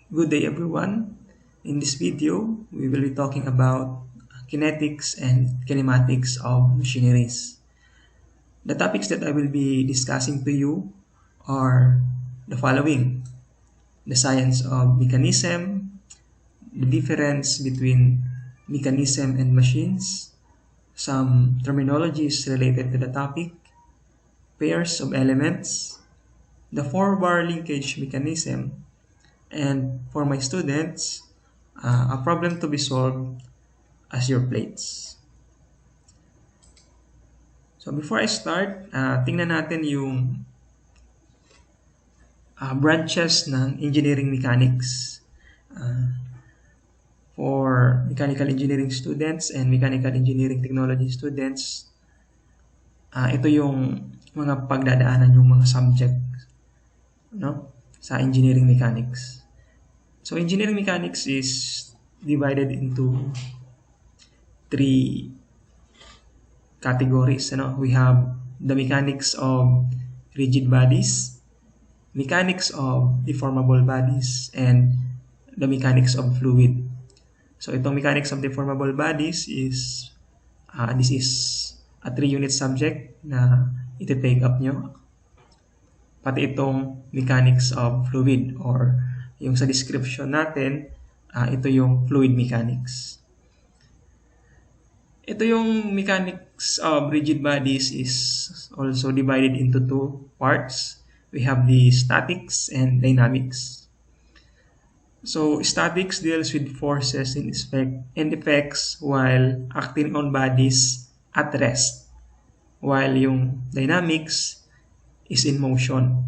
Good day everyone. In this video, we will be talking about kinetics and kinematics of machineries. The topics that I will be discussing to you are the following: the science of mechanism, the difference between mechanism and machines, some terminologies related to the topic, pairs of elements, the four-bar linkage mechanism, and for my students, a problem to be solved as your plates. So before I start, tingnan natin yung branches ng engineering mechanics. For mechanical engineering students and mechanical engineering technology students, ito yung mga pagdadaanan yung mga subject, no, sa engineering mechanics. So engineering mechanics is divided into three categories. We have the mechanics of rigid bodies, mechanics of deformable bodies, and the mechanics of fluid. So itong mechanics of deformable bodies is this is a 3-unit subject na iti-take up nyo. Pati itong mechanics of fluid, or yung sa description natin, ito yung fluid mechanics. Ito yung mechanics of rigid bodies is also divided into two parts. We have the statics and dynamics. So statics deals with forces and effects while acting on bodies at rest, while yung dynamics is in motion.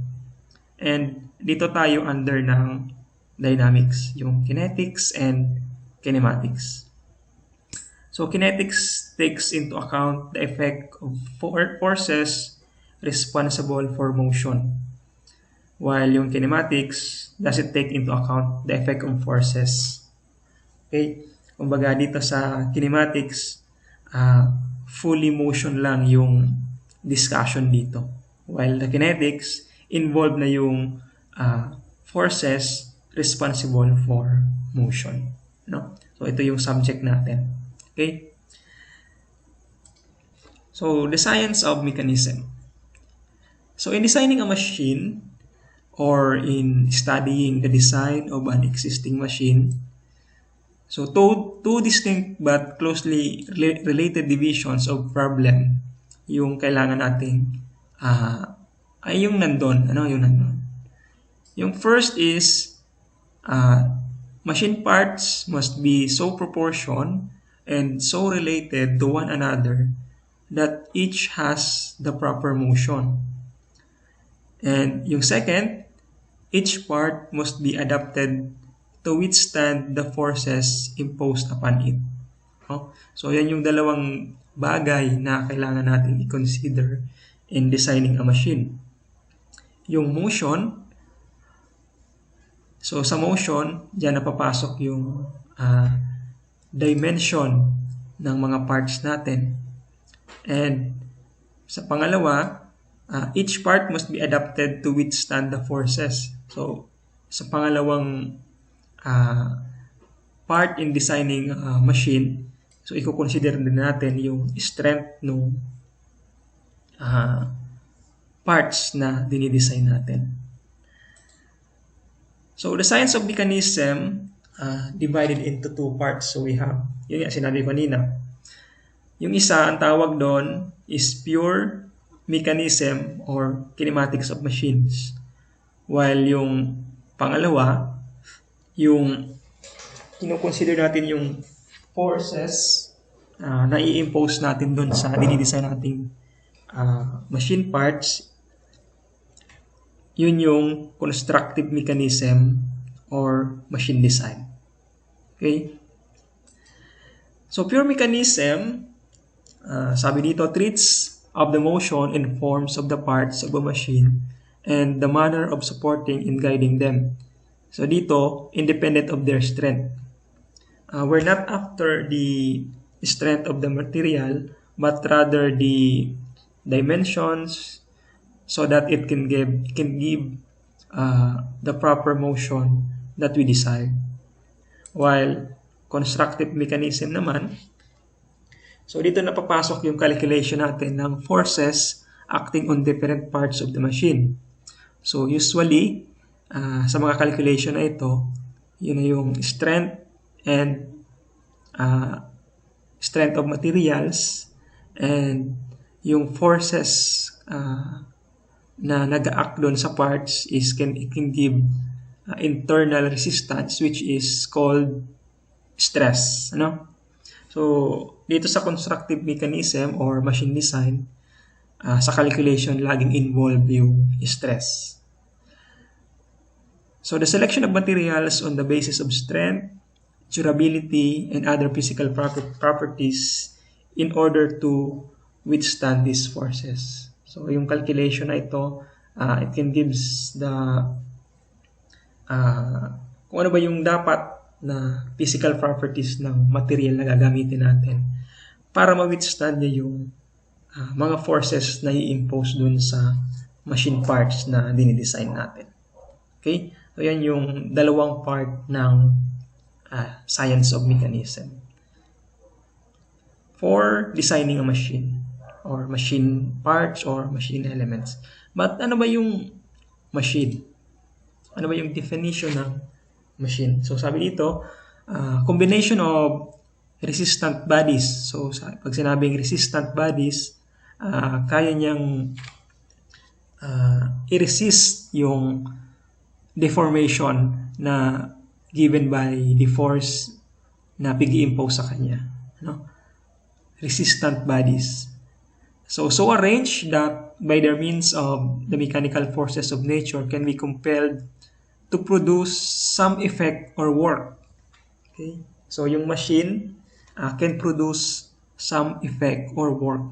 And dito tayo under ng dynamics, yung kinetics and kinematics. So kinetics takes into account the effect of forces responsible for motion, while yung kinematics doesn't take into account the effect of forces. Okay? Kumbaga dito sa kinematics, fully motion lang yung discussion dito. While the kinetics, involved na yung forces responsible for motion. No? So ito yung subject natin. Okay? So the science of mechanism. So in designing a machine, or in studying the design of an existing machine, so two distinct but closely related divisions of problem yung kailangan nating ay yung nandun. Yung nandun? Yung first is machine parts must be so proportioned and so related to one another that each has the proper motion. And yung second, each part must be adapted to withstand the forces imposed upon it. So yan yung dalawang bagay na kailangan natin i-consider in designing a machine. Yung motion, so sa motion, dyan napapasok yung dimension ng mga parts natin. And sa pangalawa, each part must be adapted to withstand the forces. So, sa pangalawang part in designing a machine, so i-consider din natin yung strength ng parts na dinidesign natin. So, the science of mechanism divided into two parts. So, we have, yun yung sinabi ko kanina. Yung isa, ang tawag doon is pure mechanism or kinematics of machines. While yung pangalawa, yung kino-consider natin yung forces na i-impose natin doon sa dinidesign nating machine parts, yun yung constructive mechanism or machine design. Okay? So pure mechanism, sabi dito, treats of the motion and forms of the parts of a machine and the manner of supporting and guiding them. So dito, independent of their strength. We're not after the strength of the material, but rather the dimensions, so that it can give the proper motion that we desire. While constructive mechanism naman, so dito napapasok yung calculation natin ng forces acting on different parts of the machine. So usually, sa mga calculation na ito, yun na yung strength and strength of materials and yung forces na nag-act doon sa parts it can give internal resistance which is called stress. So, dito sa constructive mechanism or machine design, sa calculation, laging involve yung stress. So, the selection of materials on the basis of strength, durability, and other physical properties in order to withstand these forces. So, yung calculation na ito, it can gives the kung ano ba yung dapat na physical properties ng material na gagamitin natin para ma-withstand niya yung mga forces na i-impose dun sa machine parts na dinidesign natin. Okay? So, yan yung dalawang part ng science of mechanism for designing a machine or machine parts or machine elements. But ano ba yung machine? Ano ba yung definition ng machine? So sabi dito, combination of resistant bodies. So pag sinabing resistant bodies, kaya niyang i-resist yung deformation na given by the force na pig-impose sa kanya. Resistant bodies. So arranged that by the means of the mechanical forces of nature can be compelled to produce some effect or work. Okay? So yung machine can produce some effect or work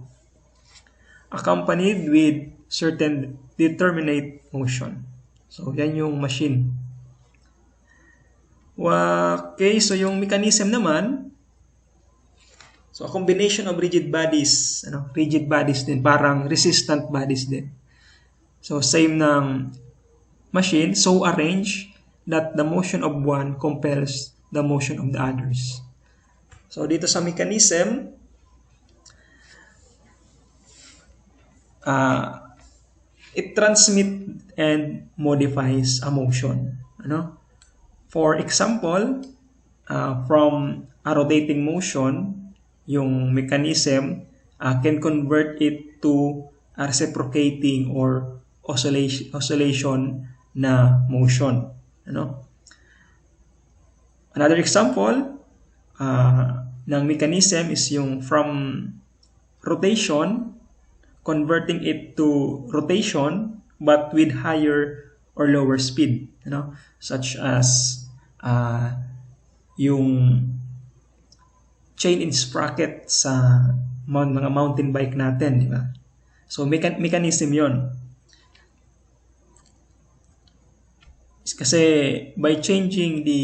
accompanied with certain determinate motion. So yan yung machine. Okay, so yung mechanism naman, so a combination of rigid bodies, rigid bodies din, parang resistant bodies din. So same ng machine, so arranged that the motion of one compels the motion of the others. So dito sa mechanism, it transmits and modifies a motion. For example, from a rotating motion, yung mechanism can convert it to a reciprocating or oscillation na motion. Another example ng mechanism is yung from rotation, converting it to rotation but with higher or lower speed, such as yung chain and sprocket sa mga mountain bike natin, di ba? So mechanism yon. Kasi by changing the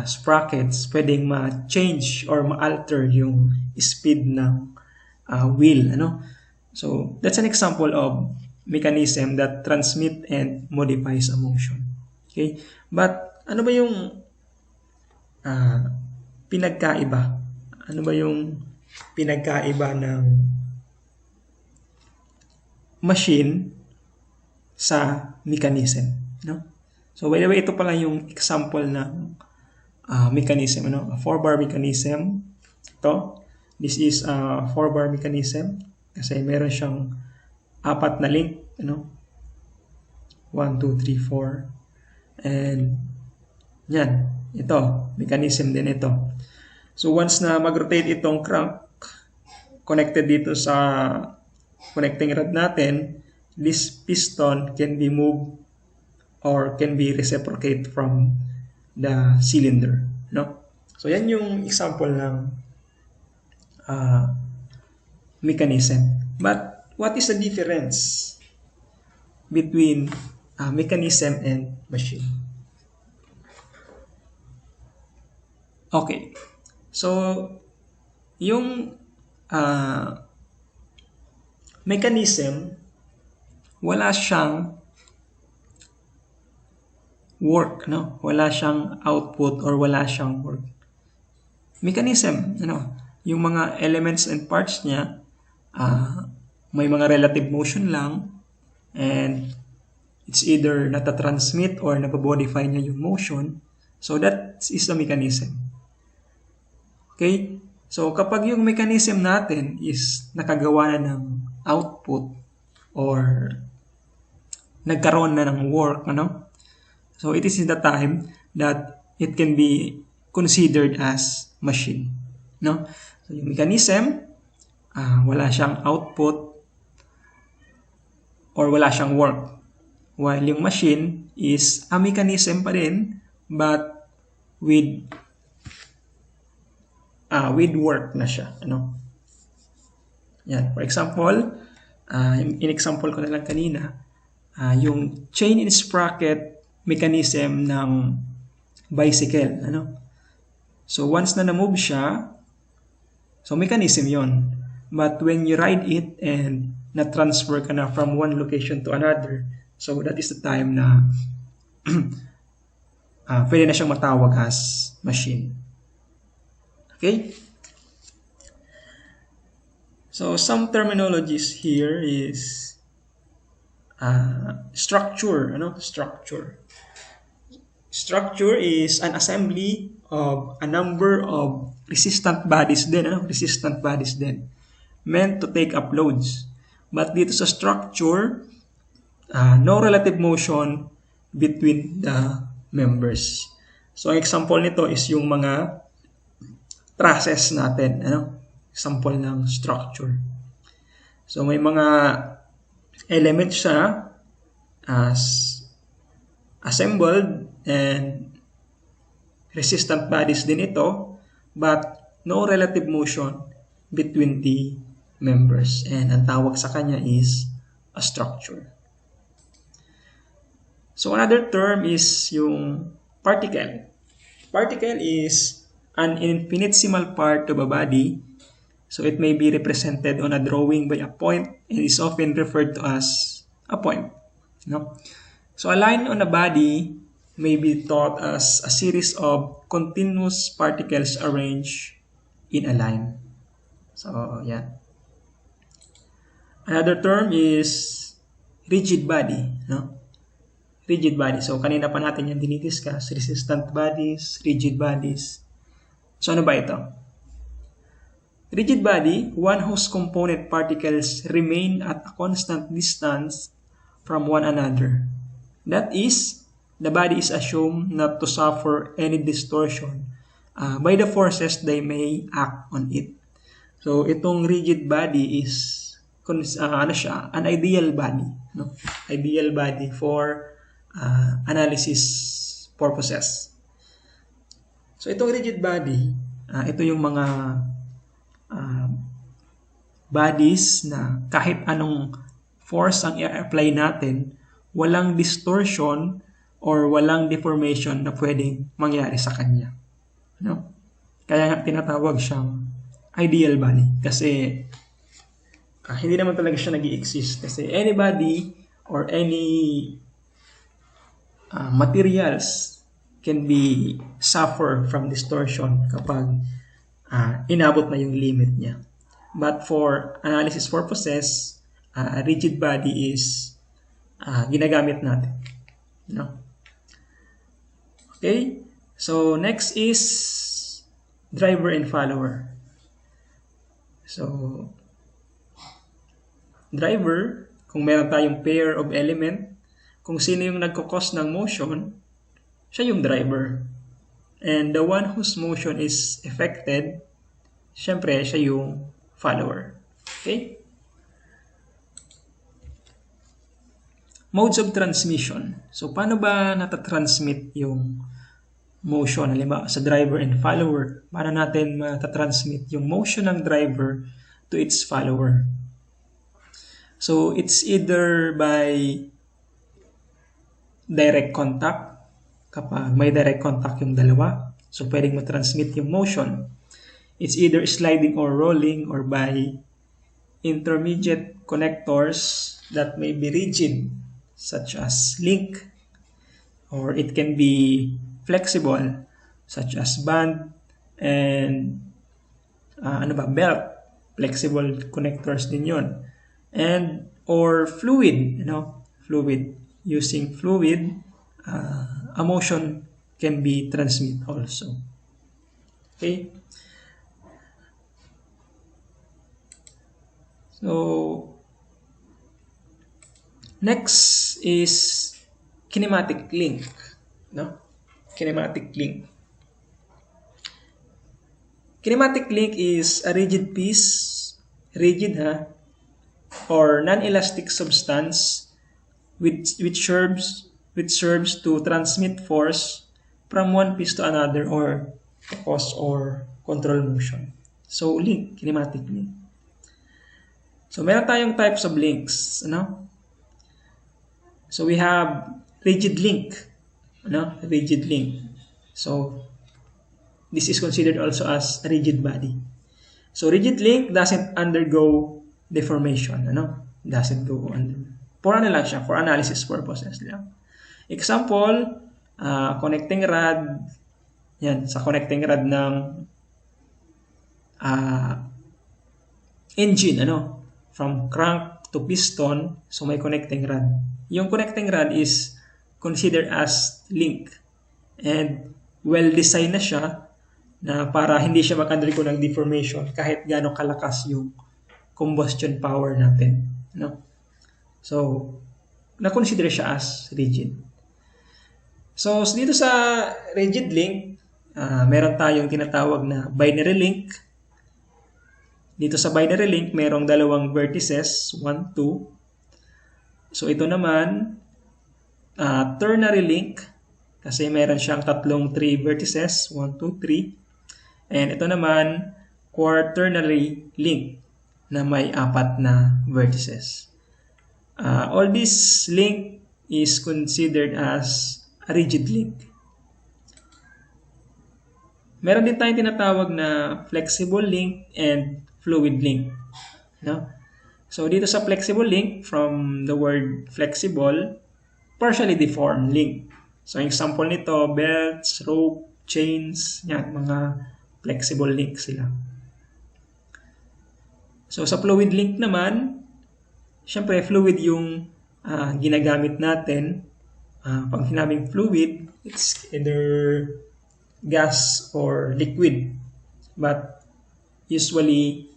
sprockets, pwedeng ma-change or ma-alter yung speed ng wheel. So that's an example of mechanism that transmit and modifies a motion. Okay? But ano ba yung pinagkaiba? Ano ba yung pinagkaiba ng machine sa mechanism? So by the way, ito pala yung example ng mechanism. A FourBar mechanism. This is a FourBar mechanism kasi meron siyang 4 na link. 1, 2, 3, 4. And yan. Ito. Mechanism din ito. So once na mag-rotate itong crank, connected dito sa connecting rod natin, this piston can be moved or can be reciprocate from the cylinder. So yan yung example ng mechanism. But what is the difference between mechanism and machine? Okay. So, yung mechanism, wala siyang work, no? Wala siyang output or wala siyang work. Mechanism, yung mga elements and parts niya, may mga relative motion lang, and it's either natatransmit or nababodify niya yung motion. So that is the mechanism. Okay? So kapag yung mechanism natin is nakagawa na ng output or nagkaroon na ng work, so it is the time that it can be considered as machine. No? So yung mechanism, wala siyang output or wala siyang work. While yung machine is a mechanism pa rin, but with work na siya. Yan. For example, in example ko na lang kanina, yung chain and sprocket mechanism ng bicycle. So once na na-move siya, so mechanism yon. But when you ride it and na-transfer ka na from one location to another, so that is the time na pwede na siyang matawag as machine. Okay? So some terminologies here is structure. Structure. Structure is an assembly of a number of resistant bodies din, meant to take up loads. But dito sa structure, no relative motion between the members. So ang example nito is yung mga trusses natin, example ng structure. So may mga elements siya as assembled and resistant bodies din ito, but no relative motion between the members. And ang tawag sa kanya is a structure. So another term is yung particle. Particle is an infinitesimal part of a body. So it may be represented on a drawing by a point and is often referred to as a point. So a line on a body may be thought as a series of continuous particles arranged in a line. So, yeah. Another term is rigid body. Rigid body. So, kanina pa natin yan dinidiscuss. Resistant bodies, rigid bodies. So, ano ba ito? Rigid body, one whose component particles remain at a constant distance from one another. That is, the body is assumed not to suffer any distortion by the forces they may act on it. So, itong rigid body is an ideal body. Ideal body for analysis purposes. So, itong rigid body, ito yung mga bodies na kahit anong force ang i-apply natin, walang distortion or walang deformation na pwedeng mangyari sa kanya. Kaya nga tinatawag siyang ideal body kasi hindi naman talaga siya nag-i-exist kasi any body or any materials can be suffer from distortion kapag inabot na yung limit niya. But for analysis purposes, rigid body is ginagamit natin. Okay? So, next is driver and follower. So, driver, kung meron tayong pair of element, kung sino yung nagkakos ng motion, siya yung driver. And the one whose motion is affected, syempre, siya yung follower. Okay? Modes of transmission. So, paano ba natatransmit yung motion? Halimbawa, sa driver and follower, paano natin matatransmit yung motion ng driver to its follower? So, it's either by direct contact. Kapag may direct contact yung dalawa, so pwedeng matransmit yung motion. It's either sliding or rolling or by intermediate connectors that may be rigid, such as link. or it can be flexible, such as band and belt. Flexible connectors din yon. And or fluid, fluid. Using fluid, a motion can be transmitted also. Okay. So next is kinematic link, Kinematic link. Kinematic link is a rigid piece, or non-elastic substance which serves to transmit force from one piece to another or to cause or control motion. So link, kinematic link. So meron tayong types of links, So we have rigid link, Rigid link. So this is considered also as a rigid body. So rigid link doesn't undergo deformation, Doesn't go under. For analysis purposes lang. Example, connecting rod. Yan, sa connecting rod ng engine, from crank to piston, so may connecting rod. Yung connecting rod is considered as link. And well-designed na siya na para hindi siya mag-undergo ng deformation kahit gaano kalakas yung combustion power natin. So, na-consider siya as rigid. So, dito sa rigid link, meron tayong tinatawag na binary link. Dito sa binary link, merong dalawang vertices, 1, 2. So, ito naman, ternary link, kasi meron siyang 3 vertices, 1, 2, 3. And ito naman, quaternary link, na may 4 na vertices. All this link is considered as a rigid link. Meron din tayong tinatawag na flexible link and fluid link. So dito sa flexible link, from the word flexible, partially deformed link. So example nito, belts, rope, chains, yan, mga flexible link sila. So sa fluid link naman, syempre fluid yung ginagamit natin. Pag sinabing fluid, it's either gas or liquid. But usually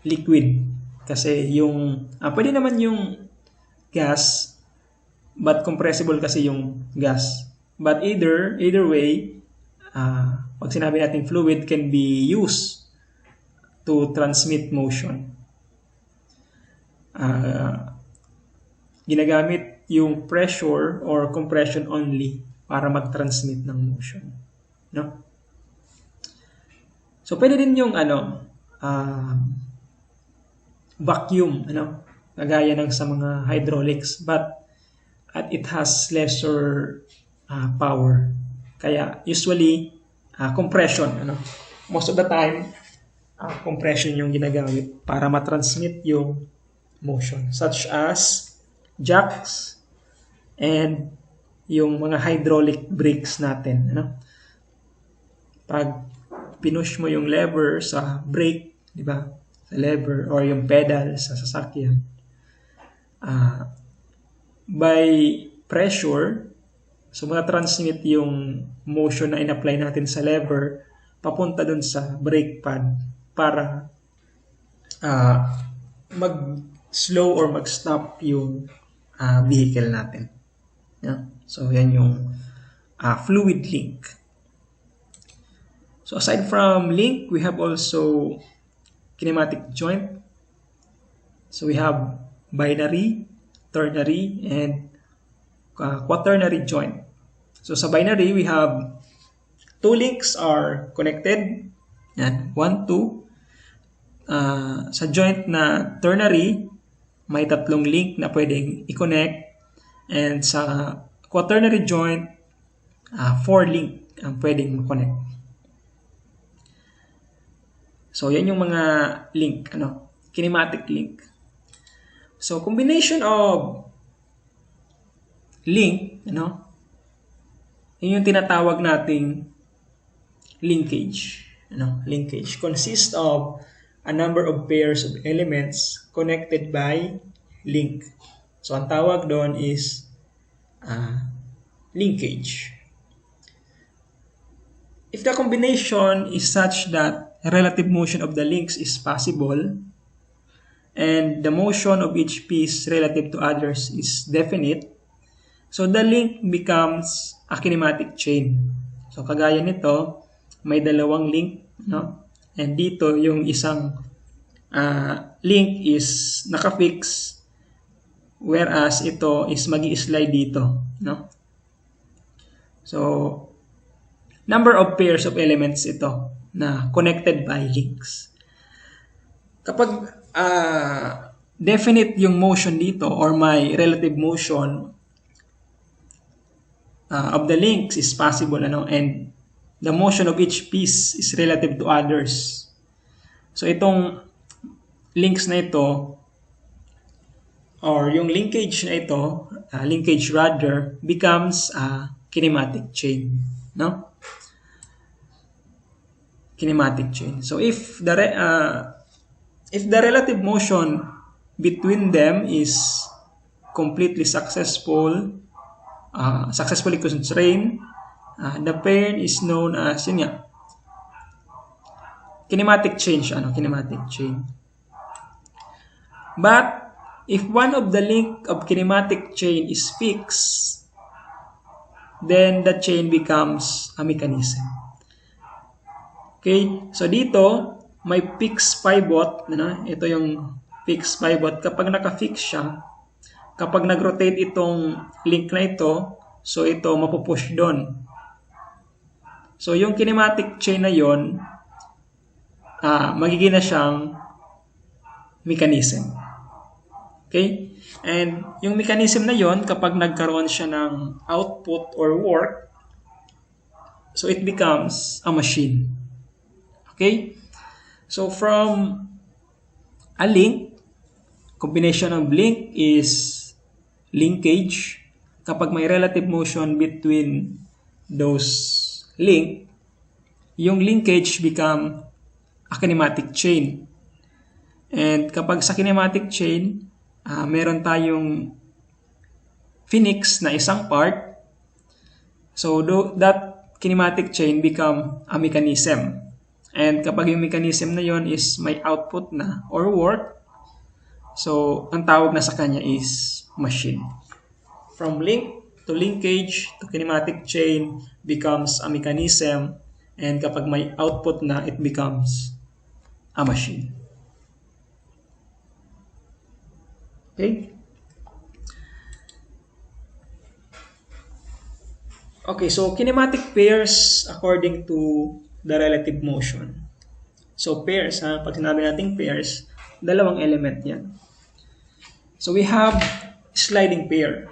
liquid. Kasi yung, pwede naman yung gas, but compressible kasi yung gas. But either way, pag sinabi natin fluid can be used to transmit motion. Ginagamit yung pressure or compression only para mag-transmit ng motion. So, pwede din yung vacuum, kagaya ng sa mga hydraulics, but it has lesser power. Kaya usually compression, most of the time compression yung ginagamit para matransmit yung motion, such as jacks and yung mga hydraulic brakes natin. Pag pinush mo yung lever sa brake, di ba? Sa lever or yung pedal sa sasakyan, by pressure, so matransmit yung motion na in-apply natin sa lever papunta dun sa brake pad para mag-slow or mag-stop yung vehicle natin. So, yan yung fluid link. So, aside from link, we have also kinematic joint. So, we have binary, ternary, and quaternary joint. So, sa binary, we have 2 links are connected. Yan, 1, 2. Sa joint na ternary, may 3 link na pwedeng i-connect. And sa quaternary joint, 4 link ang pwedeng ma-connect. So, yan yung mga link, kinematic link. So, combination of link, Yun yung tinatawag nating linkage. Linkage consists of a number of pairs of elements connected by link. So, ang tawag doon is linkage. If the combination is such that relative motion of the links is possible and the motion of each piece relative to others is definite, so the link becomes a kinematic chain. So kagaya nito, may dalawang link, no? And dito yung isang link is nakafix, whereas ito is magi-slide dito, no? So number of pairs of elements ito na connected by links. Kapag definite yung motion dito or may relative motion of the links is possible, and the motion of each piece is relative to others. So itong links na ito or yung linkage na ito, linkage rather, becomes a kinematic chain, no? Kinematic chain. So if the relative motion between them is completely successfully constrained, the pair is known as kinematic chain. Kinematic chain. But if one of the link of kinematic chain is fixed, then the chain becomes a mechanism. Okay, so dito may fixed pivot, ito yung fixed pivot. Kapag naka-fix siya, kapag nag-rotate itong link na ito, so ito mapupush doon. So yung kinematic chain na yon, magiging na siyang mechanism. Okay? And yung mechanism na yon, kapag nagkaroon siya ng output or work, so it becomes a machine. Okay? So from a link, combination of link is linkage. Kapag may relative motion between those link, yung linkage become a kinematic chain. And kapag sa kinematic chain, meron tayong phoenix na isang part, so that kinematic chain become a mechanism. And kapag yung mechanism na yon is may output na or work, so ang tawag na sa kanya is machine. From link to linkage to kinematic chain becomes a mechanism, and kapag may output na, it becomes a machine. Okay? Okay, so kinematic pairs according to the relative motion. So pairs, pag sinabi nating pairs, dalawang element yan. So we have sliding pair.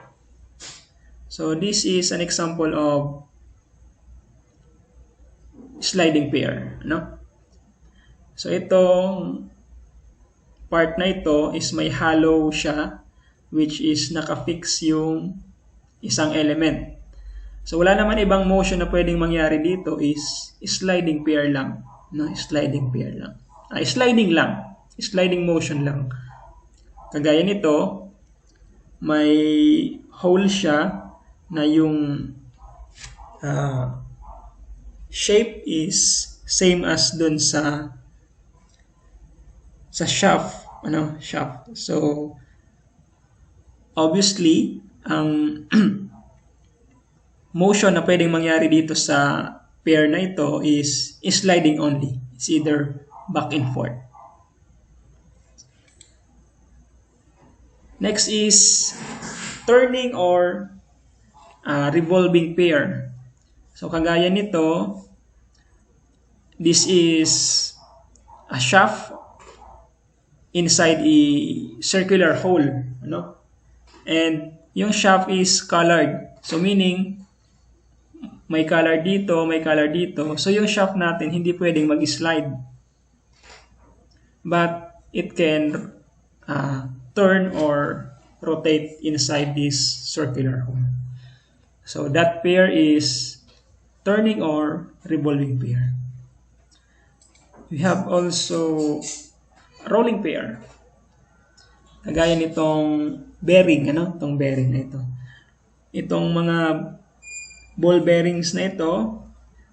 So this is an example of sliding pair, no? So itong part na ito is may hollow siya, which is nakafix yung isang element. So wala naman ibang motion na pwedeng mangyari dito, is sliding pair lang, no? Sliding pair lang. Sliding lang. Sliding motion lang. Kagaya nito, may hole siya na yung shape is same as dun sa shaft, shaft. So obviously, ang motion na pwedeng mangyari dito sa pair na ito is sliding only. It's either back and forth. Next is turning or revolving pair. So kagaya nito, this is a shaft inside a circular hole, and yung shaft is colored. So meaning, may color dito, may color dito. So yung shaft natin hindi pwedeng mag-slide. But it can turn or rotate inside this circular hole. So that pair is turning or revolving pair. We have also rolling pair. Kagaya nitong bearing, itong bearing na ito. Itong mga ball bearings na ito,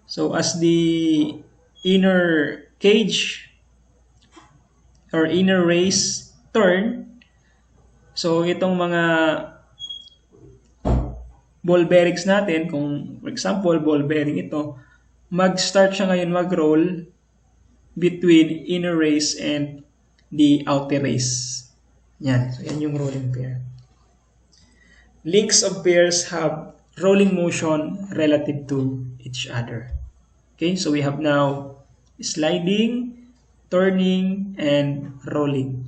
so as the inner cage or inner race turn, so itong mga ball bearings natin, kung for example, ball bearing ito, mag-start siya ngayon mag-roll between inner race and the outer race. Yan. So, yan yung rolling pair. Links of pairs have rolling motion relative to each other. Okay, so we have now sliding, turning, and rolling.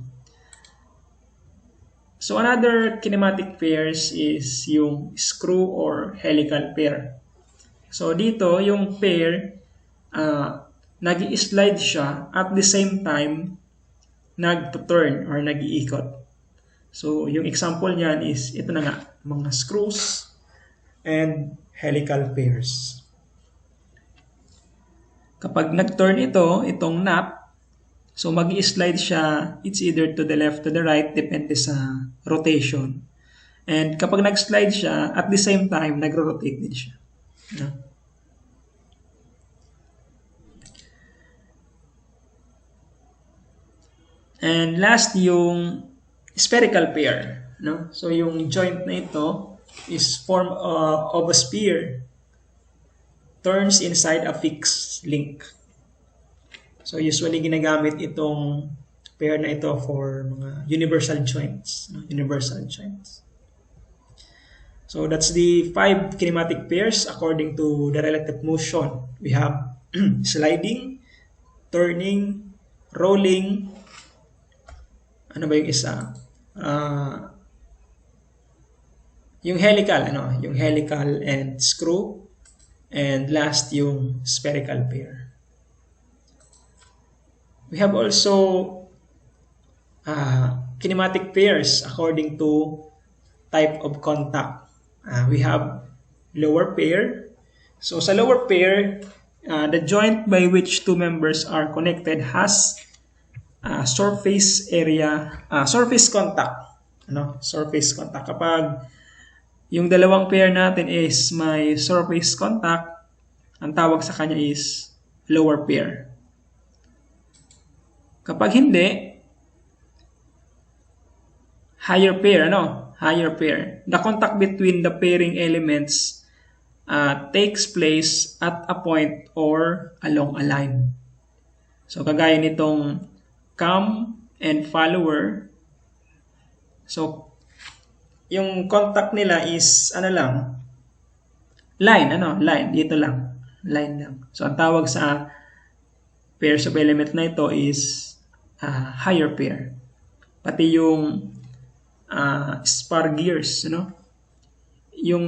So another kinematic pairs is yung screw or helical pair. So dito, yung pair, nag-i-slide siya at the same time nag-turn or nag-iikot. So yung example niyan is ito na nga, mga screws and helical pairs. Kapag nag-turn itong nap, so mag-i-slide siya, it's either to the left, to the right, depende sa rotation. And kapag nag-slide siya, at the same time, nagro-rotate din siya. No? And last, yung spherical pair. No? So yung joint na ito is form of a sphere, turns inside a fixed link. So usually ginagamit itong pair na ito for mga universal joints. No? Universal joints. So that's the 5 kinematic pairs according to the relative motion. We have sliding, turning, rolling, ano ba yung isa? Yung helical, yung helical and screw, and last yung spherical pair. We have also kinematic pairs according to type of contact. We have lower pair. So sa lower pair, the joint by which two members are connected has surface area, surface contact. Surface contact. Kapag yung dalawang pair natin is may surface contact, ang tawag sa kanya is lower pair. Kapag hindi, higher pair, higher pair. The contact between the pairing elements takes place at a point or along a line. So kagaya nitong come and follower. So yung contact nila is line, line, dito lang. Line lang. So ang tawag sa pairs of element na ito is higher pair. Pati yung spar gears, yung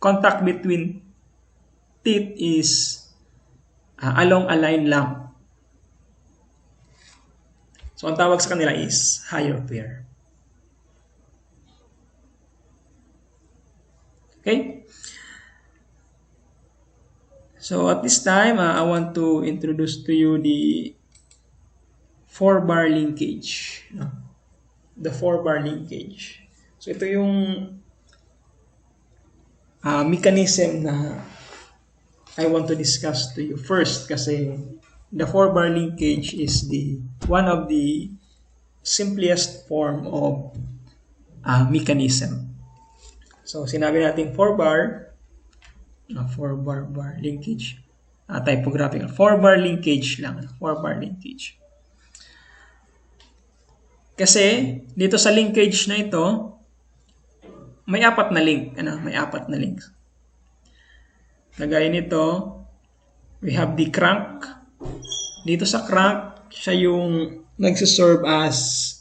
contact between teeth is along a line lang. So ang tawag sa kanila is higher pair. Okay? So at this time, I want to introduce to you the FourBar linkage. The FourBar linkage. So ito yung mechanism na I want to discuss to you first kasi the FourBar linkage is one of the simplest form of mechanism. So sinabi natin FourBar linkage, typographical. FourBar linkage lang. FourBar linkage. Kasi dito sa linkage na ito, may 4 na link. May 4 na links. Kagaya nito, we have the crank. Dito sa crank, siya yung nagsiserve as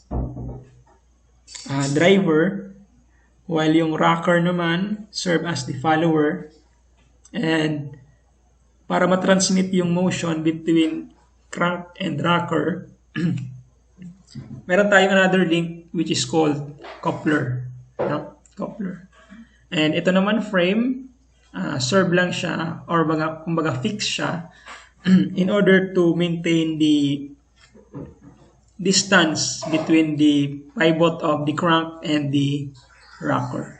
driver, while yung rocker naman serve as the follower. And para matransmit yung motion between crank and rocker, meron tayong another link which is called coupler. Coupler. And ito naman frame. serve lang siya or kumbaga fix siya in order to maintain the distance between the pivot of the crank and the rocker.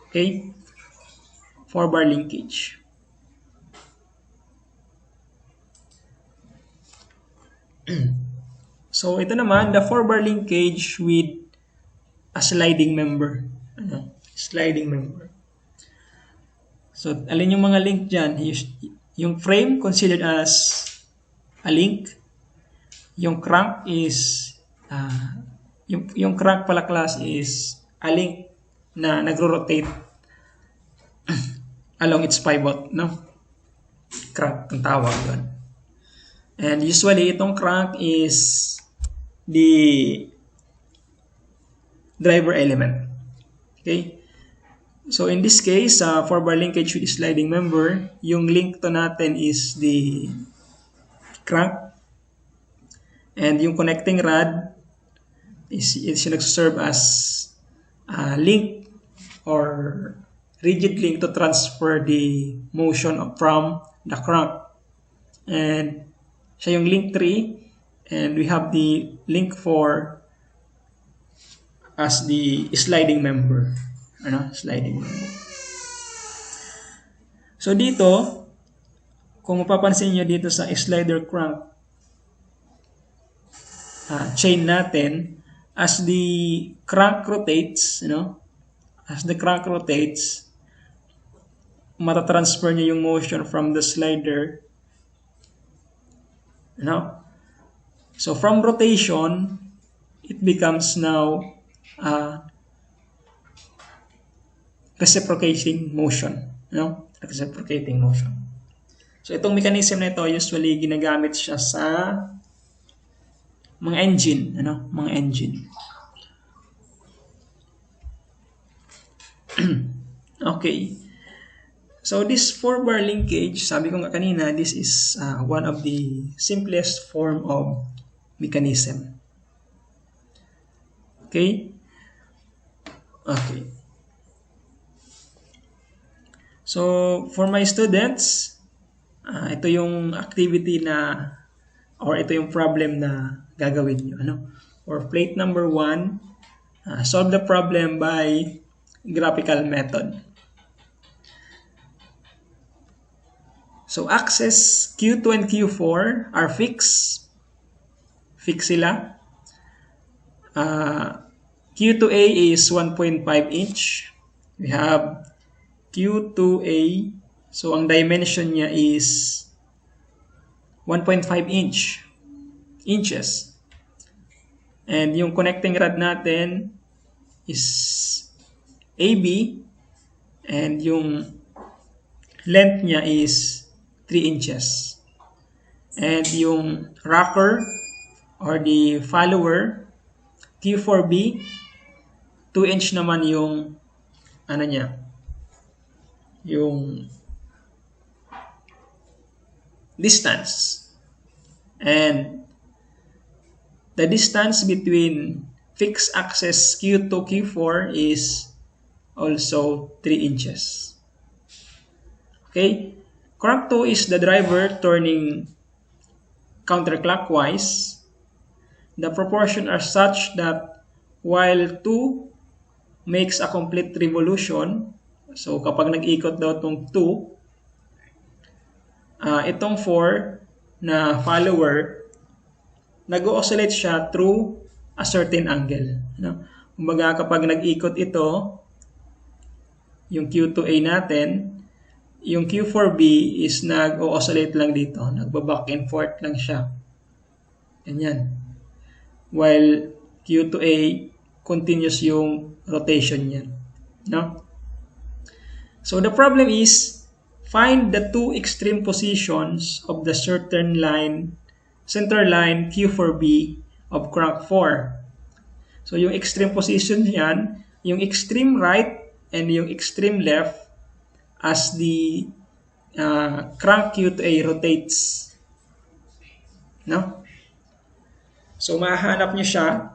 Okay? 4-bar linkage. So ito naman, the 4-bar linkage with a sliding member. Sliding member. So alin yung mga link dyan? Yung frame considered as a link. Yung crank is yung crank pala class is a link na nagro-rotate along its pivot, no? Crank ang tawag doon. And usually itong crank is the driver element. Okay? So in this case, 4-bar linkage with sliding member, yung link to natin is the crank. And yung connecting rod is nagserve as a link or rigid link to transfer the motion from the crank. And siya yung link 3, and we have the link 4 as the sliding member. Sliding member. So dito, kung mapapansin nyo dito sa slider crank chain natin, as the crank rotates, matatransfer niya yung motion from the slider. So from rotation, it becomes now reciprocating motion. Reciprocating motion. So itong mechanism na ito, usually ginagamit siya sa mga engine, mga engine. Okay. So this 4-bar linkage, sabi ko nga kanina, this is one of the simplest form of mechanism. Okay? Okay. So for my students, ito yung activity na or ito yung problem na gagawin nyo. For plate number 1, solve the problem by graphical method. So axes Q2 and Q4 are fixed. Fix sila. Q2A is 1.5 inch. We have Q2A. So ang dimension niya is 1.5 inches. And yung connecting rod natin is AB. And yung length niya is 3 inches. And yung rocker or the follower, Q4B, 2 inch naman yung niya, yung distance. And the distance between fixed axis Q2 Q4 is also 3 inches. Okay? Crank 2 is the driver turning counterclockwise. The proportions are such that while 2 makes a complete revolution, so kapag nag-ikot daw itong 2, itong 4 na follower, nag-oscillate siya through a certain angle. Kumbaga kapag nag-ikot ito, yung Q2A natin, yung Q4B is nag-oscillate lang dito. Nagba-back and forth lang siya. Ganyan. While Q2A continues yung rotation niyan. So the problem is, find the two extreme positions of the center line Q4B of crank 4. So yung extreme position niyan, yung extreme right and yung extreme left as the crank Q2A rotates. So mahanap nyo siya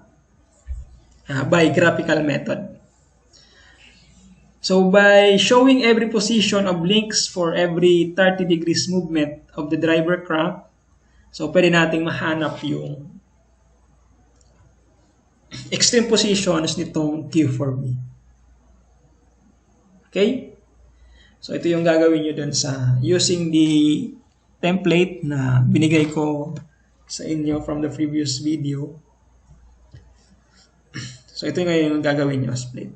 by graphical method. So by showing every position of links for every 30 degrees movement of the driver crank, so pwede nating mahanap yung extreme positions nitong Q4B. Okay? So ito yung gagawin nyo dun sa using the template na binigay ko sa inyo from the previous video. So ito yung gagawin nyo as plate.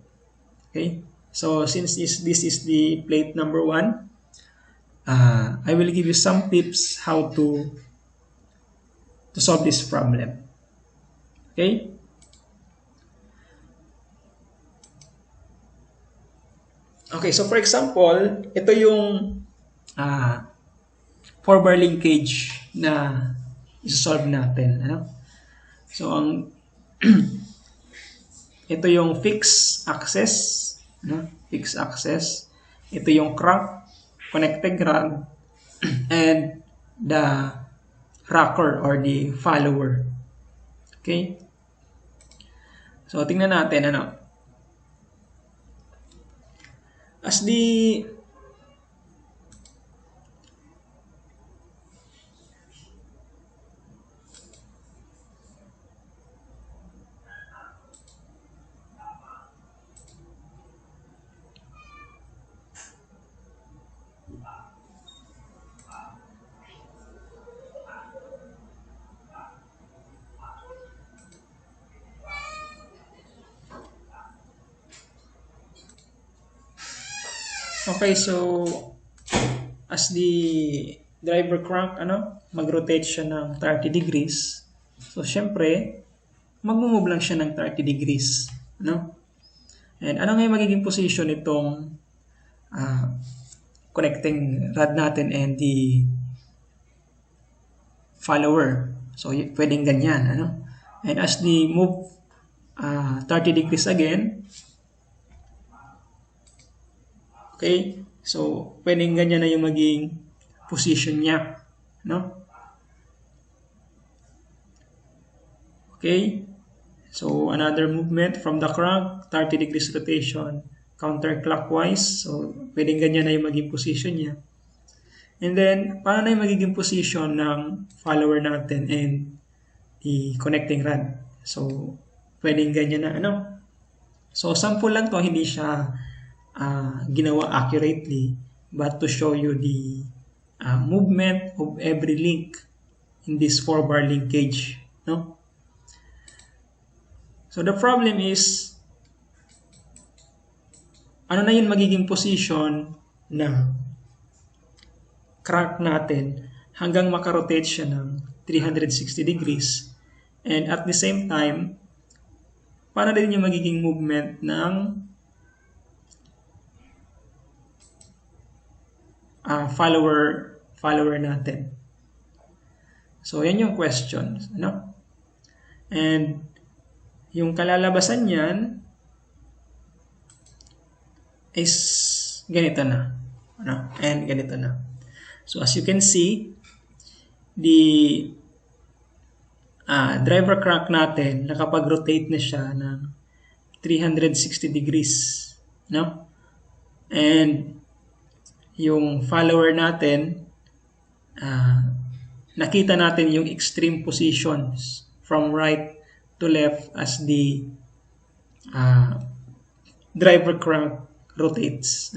Okay? So since this is the plate number 1, I will give you some tips how to solve this problem. Okay? Okay, so for example, ito yung FourBar linkage na isolve natin. Ano? So, ito yung fixed axis. Ano? Fixed axis. Ito yung crank, connected rod, and the rocker or the follower. Okay? So, tingnan natin, ano? As the okay, so as the driver crank, mag-rotate siya ng 30 degrees. So, syempre, mag-move lang siya ng 30 degrees. And ano nga yung magiging position itong connecting rod natin and the follower? So, pwedeng ganyan. And as the move 30 degrees again, okay, so pwedeng ganyan na yung maging position niya. Okay, so another movement from the crank, 30 degrees rotation, counterclockwise. So pwedeng ganyan na yung maging position niya. And then, paano na yung magiging position ng follower natin and the connecting rod? So, pwedeng ganyan na, So, sample lang to, hindi siya ginawa accurately, but to show you the movement of every link in this 4-bar linkage, So, the problem is, ano na yung magiging position na crank natin hanggang makarotate siya ng 360 degrees. And at the same time, paano din yung magiging movement ng follower natin. So, yan yung question. And yung kalalabasan niyan is ganito na. And ganito na. So, as you can see, the driver crank natin, nakapag-rotate na siya ng 360 degrees. And yung follower natin, nakita natin yung extreme positions from right to left as the driver crank rotates.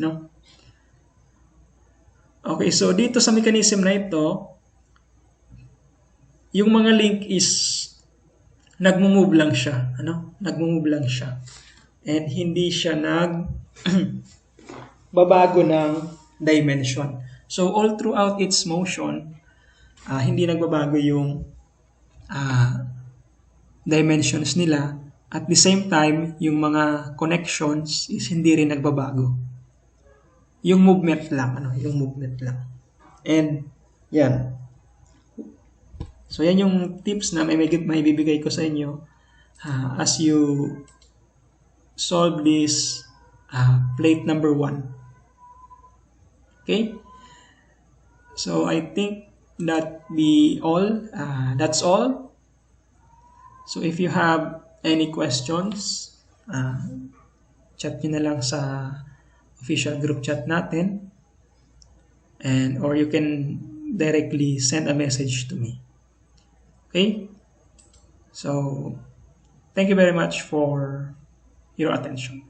Okay, so dito sa mechanism na ito, yung mga link is nagmo-move lang siya, Nagmo-move lang siya. And hindi siya babago ng dimension. So all throughout its motion, hindi nagbabago yung dimensions nila. At the same time, yung mga connections is hindi rin nagbabago. Yung movement lang, yung movement lang. And yan. So yan yung tips na may bibigay ko sa inyo as you solve this plate number 1. Okay? So I think that's all. So if you have any questions, chat nyo na lang sa official group chat natin, and or you can directly send a message to me. Okay? So, thank you very much for your attention.